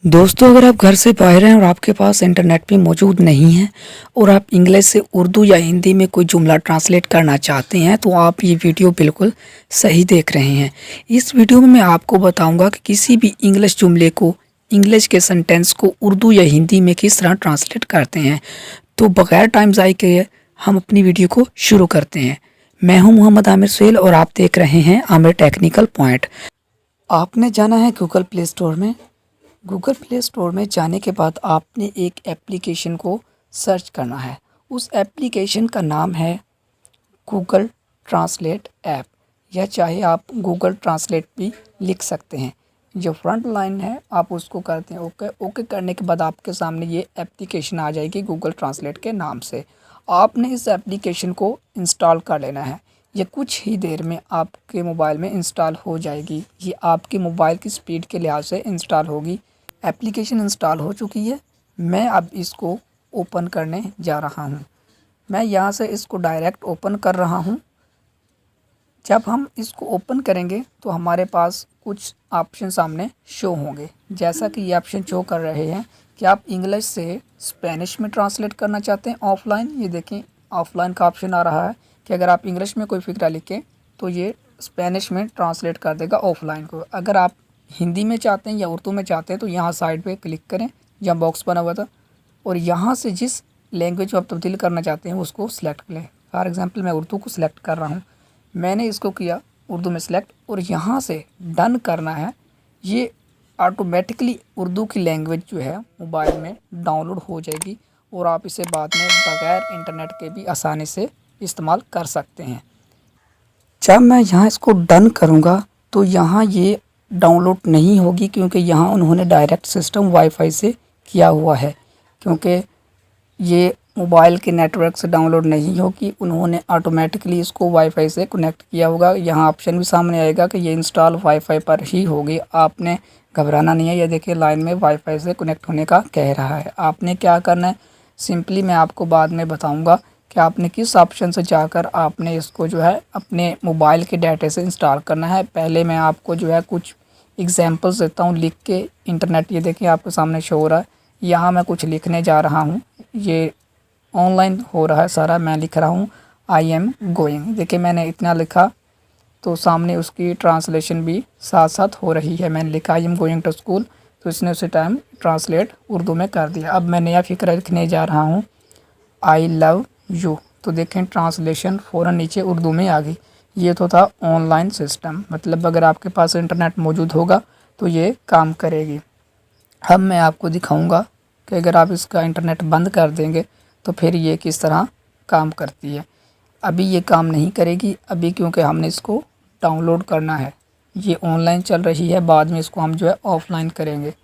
दोस्तों, अगर आप घर से बाहर हैं और आपके पास इंटरनेट भी मौजूद नहीं है और आप इंग्लिश से उर्दू या हिंदी में कोई जुमला ट्रांसलेट करना चाहते हैं तो आप ये वीडियो बिल्कुल सही देख रहे हैं। इस वीडियो में मैं आपको बताऊंगा कि किसी भी इंग्लिश जुमले को, इंग्लिश के सेंटेंस को उर्दू या हिंदी में किस तरह ट्रांसलेट करते हैं। तो बगैर टाइम ज़ाय किए हम अपनी वीडियो को शुरू करते हैं। मैं हूँ मोहम्मद आमिर सुहेल और आप देख रहे हैं आमिर टेक्निकल पॉइंट। आपने जाना है गूगल प्ले स्टोर में। गूगल प्ले स्टोर में जाने के बाद आपने एक एप्लीकेशन को सर्च करना है। उस एप्लीकेशन का नाम है गूगल ट्रांसलेट ऐप, या चाहे आप गूगल ट्रांसलेट भी लिख सकते हैं। जो फ्रंट लाइन है आप उसको करते हैं ओके करने के बाद आपके सामने ये एप्लीकेशन आ जाएगी गूगल ट्रांसलेट के नाम से। आपने इस एप्लीकेशन को इंस्टॉल कर लेना है। ये कुछ ही देर में आपके मोबाइल में इंस्टॉल हो जाएगी। ये आपके मोबाइल की स्पीड के लिहाज से इंस्टॉल होगी। एप्लीकेशन इंस्टॉल हो चुकी है। मैं अब इसको ओपन करने जा रहा हूँ। मैं यहाँ से इसको डायरेक्ट ओपन कर रहा हूँ। जब हम इसको ओपन करेंगे तो हमारे पास कुछ ऑप्शन सामने शो होंगे, जैसा कि ये ऑप्शन शो कर रहे हैं कि आप इंग्लिश से स्पेनिश में ट्रांसलेट करना चाहते हैं ऑफ़लाइन। ये देखें ऑफ़लाइन का ऑप्शन आ रहा है कि अगर आप इंग्लिश में कोई फ़िक्रा लिखें तो ये स्पेनिश में ट्रांसलेट कर देगा ऑफ़लाइन को। अगर आप हिंदी में चाहते हैं या उर्दू में चाहते हैं तो यहाँ साइड पे क्लिक करें जहाँ बॉक्स बना हुआ था, और यहाँ से जिस लैंग्वेज में आप तब्दील करना चाहते हैं उसको सिलेक्ट करें। फॉर एग्ज़ाम्पल मैं उर्दू को सिलेक्ट कर रहा हूँ। मैंने इसको किया उर्दू में सिलेक्ट और यहाँ से डन करना है। ये ऑटोमेटिकली उर्दू की लैंग्वेज जो है मोबाइल में डाउनलोड हो जाएगी और आप इसे बाद में बगैर इंटरनेट के भी आसानी से इस्तेमाल कर सकते हैं। जब मैं यहाँ इसको डन करूँगा तो यहाँ ये डाउनलोड नहीं होगी, क्योंकि यहाँ उन्होंने डायरेक्ट सिस्टम वाईफाई से किया हुआ है। क्योंकि ये मोबाइल के नेटवर्क से डाउनलोड नहीं होगी, उन्होंने ऑटोमेटिकली इसको वाईफाई से कनेक्ट किया होगा। यहाँ ऑप्शन भी सामने आएगा कि ये इंस्टॉल वाईफाई पर ही होगी। आपने घबराना नहीं है। ये देखिए लाइन में वाईफाई से कनेक्ट होने का कह रहा है। आपने क्या करना है, सिंपली मैं आपको बाद में बताऊँगा कि आपने किस ऑप्शन से जाकर आपने इसको जो है अपने मोबाइल के डाटा से इंस्टॉल करना है। पहले मैं आपको जो है कुछ एग्जांपल्स देता हूँ लिख के। इंटरनेट ये देखिए आपके सामने शो हो रहा है। यहाँ मैं कुछ लिखने जा रहा हूँ। ये ऑनलाइन हो रहा है सारा। मैं लिख रहा हूँ आई एम गोइंग। देखिए मैंने इतना लिखा तो सामने उसकी ट्रांसलेशन भी साथ साथ हो रही है। मैंने लिखा I am going to school, तो इसने उसी टाइम ट्रांसलेट उर्दू में कर दिया। अब मैं नया फ़िक्रा लिखने जा रहा हूँ आई लव यू, तो देखें ट्रांसलेशन फ़ौरन नीचे उर्दू में आ गई। ये तो था ऑनलाइन सिस्टम, मतलब अगर आपके पास इंटरनेट मौजूद होगा तो ये काम करेगी। अब मैं आपको दिखाऊंगा कि अगर आप इसका इंटरनेट बंद कर देंगे तो फिर ये किस तरह काम करती है। अभी ये काम नहीं करेगी अभी, क्योंकि हमने इसको डाउनलोड करना है। ये ऑनलाइन चल रही है, बाद में इसको हम जो है ऑफ़लाइन करेंगे।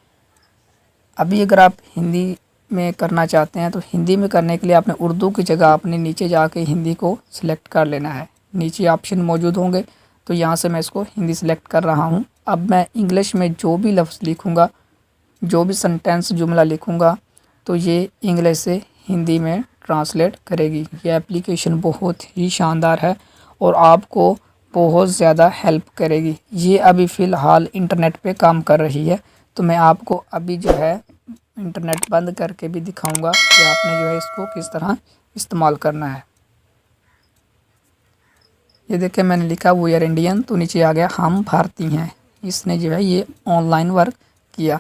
अभी अगर आप हिंदी में करना चाहते हैं तो हिंदी में करने के लिए आपने उर्दू की जगह आपने नीचे जाके हिंदी को सिलेक्ट कर लेना है। नीचे ऑप्शन मौजूद होंगे, तो यहाँ से मैं इसको हिंदी सिलेक्ट कर रहा हूँ। अब मैं इंग्लिश में जो भी लफ्ज़ लिखूँगा, जो भी सेंटेंस जुमला लिखूँगा, तो ये इंग्लिश से हिंदी में ट्रांसलेट करेगी। ये एप्लीकेशन बहुत ही शानदार है और आपको बहुत ज़्यादा हेल्प करेगी। ये अभी फ़िलहाल इंटरनेट पे काम कर रही है, तो मैं आपको अभी जो है इंटरनेट बंद करके भी दिखाऊंगा कि आपने जो है इसको किस तरह इस्तेमाल करना है। ये देखिए मैंने लिखा वी आर इंडियन, तो नीचे आ गया हम भारतीय हैं। इसने जो है ये ऑनलाइन वर्क किया।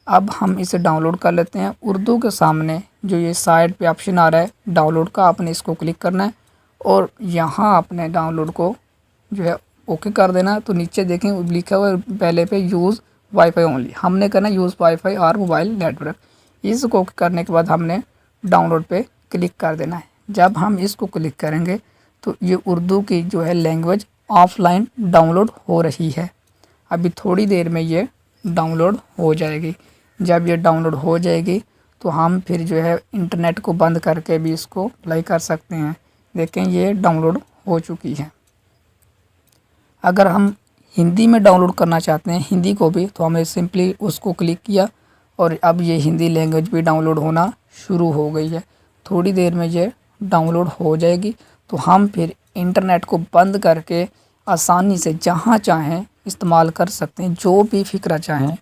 अब हम इसे डाउनलोड कर लेते हैं। उर्दू के सामने जो ये साइड पे ऑप्शन आ रहा है डाउनलोड का, आपने इसको क्लिक करना है और यहाँ आपने डाउनलोड को जो है ओके कर देना है। तो नीचे देखें लिखा हुआ है पहले पे यूज़ वाईफाई ओनली, हमने करना यूज़ वाईफाई और मोबाइल नेटवर्क। इसको करने के बाद हमने डाउनलोड पे क्लिक कर देना है। जब हम इसको क्लिक करेंगे तो ये उर्दू की जो है लैंग्वेज ऑफ़लाइन डाउनलोड हो रही है। अभी थोड़ी देर में ये डाउनलोड हो जाएगी। जब ये डाउनलोड हो जाएगी तो हम फिर जो है इंटरनेट को बंद करके भी इसको प्ले कर सकते हैं। देखें ये डाउनलोड हो चुकी है। अगर हम हिंदी में डाउनलोड करना चाहते हैं हिंदी को भी, तो हमने सिंपली उसको क्लिक किया और अब ये हिंदी लैंग्वेज भी डाउनलोड होना शुरू हो गई है। थोड़ी देर में ये डाउनलोड हो जाएगी, तो हम फिर इंटरनेट को बंद करके आसानी से जहाँ चाहें इस्तेमाल कर सकते हैं। जो भी फ़िक्रा चाहें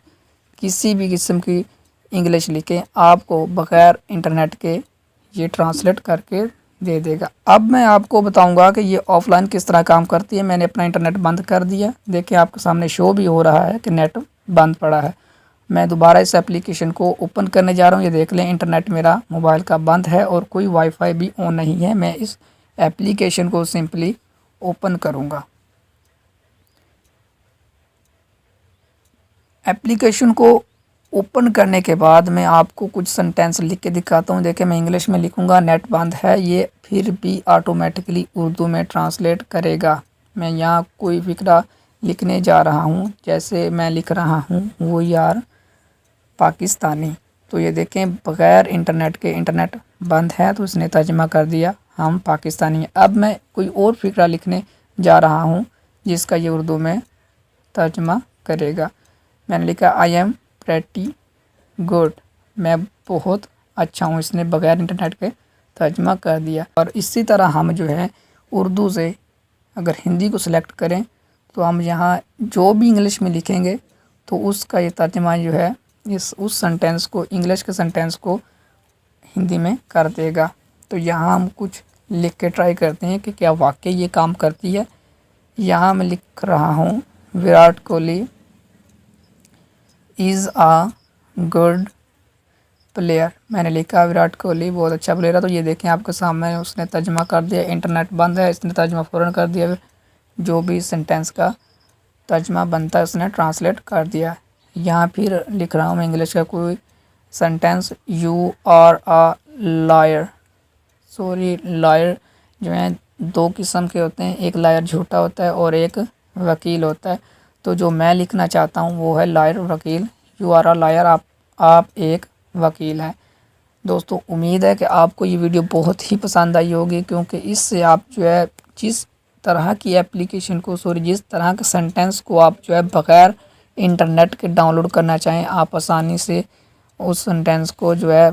किसी भी किस्म की इंग्लिश लिखें, आपको बग़ैर इंटरनेट के ये ट्रांसलेट करके दे देगा। अब मैं आपको बताऊंगा कि ये ऑफ़लाइन किस तरह काम करती है। मैंने अपना इंटरनेट बंद कर दिया, देखिए आपके सामने शो भी हो रहा है कि नेट बंद पड़ा है। मैं दोबारा इस एप्लीकेशन को ओपन करने जा रहा हूँ। ये देख लें इंटरनेट मेरा मोबाइल का बंद है और कोई वाईफाई भी ऑन नहीं है। मैं इस एप्लीकेशन को सिंपली ओपन करूँगा। एप्लीकेशन को ओपन करने के बाद मैं आपको कुछ सेंटेंस लिख के दिखाता हूँ। देखिए मैं इंग्लिश में लिखूँगा, नेट बंद है, ये फिर भी ऑटोमेटिकली उर्दू में ट्रांसलेट करेगा। मैं यहाँ कोई फ़िक्रा लिखने जा रहा हूँ, जैसे मैं लिख रहा हूँ वो यार पाकिस्तानी। तो ये देखें बग़ैर इंटरनेट के, इंटरनेट बंद है तो उसने तर्जमा कर दिया हम पाकिस्तानी हैं। अब मैं कोई और फ़िक्रा लिखने जा रहा हूँ जिसका ये उर्दू में तर्जमा करेगा। मैंने लिखा आई एम प्रेटी गुड, मैं बहुत अच्छा हूँ। इसने बग़ैर इंटरनेट के तर्जमा कर दिया। और इसी तरह हम जो है उर्दू से अगर हिंदी को सिलेक्ट करें तो हम यहाँ जो भी इंग्लिश में लिखेंगे तो उसका ये तर्जमा जो है उस सेंटेंस को, इंग्लिश के सेंटेंस को हिंदी में कर देगा। तो यहाँ हम कुछ लिख के ट्राई करते हैं कि क्या वाकई ये काम करती है। यहाँ मैं लिख रहा हूँ Virat Kohli is a good player. मैंने लिखा विराट कोहली बहुत अच्छा प्लेयर है। तो ये देखें आपके सामने उसने तर्जमा कर दिया। इंटरनेट बंद है, इसने तर्जमा फ़ौरन कर दिया। जो भी सेंटेंस का तर्जमा बनता है उसने ट्रांसलेट कर दिया। यहाँ फिर लिख रहा हूँ मैं इंग्लिश का कोई sentence, you are a liar. Sorry, liar जो है दो किस्म के होते हैं, एक लायर झूठा होता है और एक वकील होता है। तो जो मैं लिखना चाहता हूँ वो है लायर वकील। यू आर आ लायर, आप एक वकील हैं। दोस्तों उम्मीद है कि आपको ये वीडियो बहुत ही पसंद आई होगी, क्योंकि इससे आप जो है जिस तरह की एप्लीकेशन को, जिस तरह के सेंटेंस को आप जो है बग़ैर इंटरनेट के डाउनलोड करना चाहें, आप आसानी से उस सेंटेंस को जो है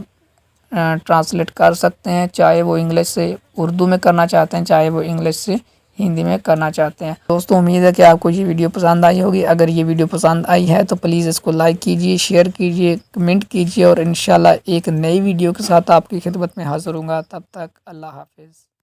ट्रांसलेट कर सकते हैं। चाहे वो इंग्लिश से उर्दू में करना चाहते हैं, चाहे वो इंग्लिश से हिंदी में करना चाहते हैं। दोस्तों उम्मीद है कि आपको ये वीडियो पसंद आई होगी। अगर ये वीडियो पसंद आई है तो प्लीज़ इसको लाइक कीजिए, शेयर कीजिए, कमेंट कीजिए और इंशाल्लाह एक नई वीडियो के साथ आपकी खिदमत में हाज़िर होऊंगा। तब तक अल्लाह हाफ़िज़।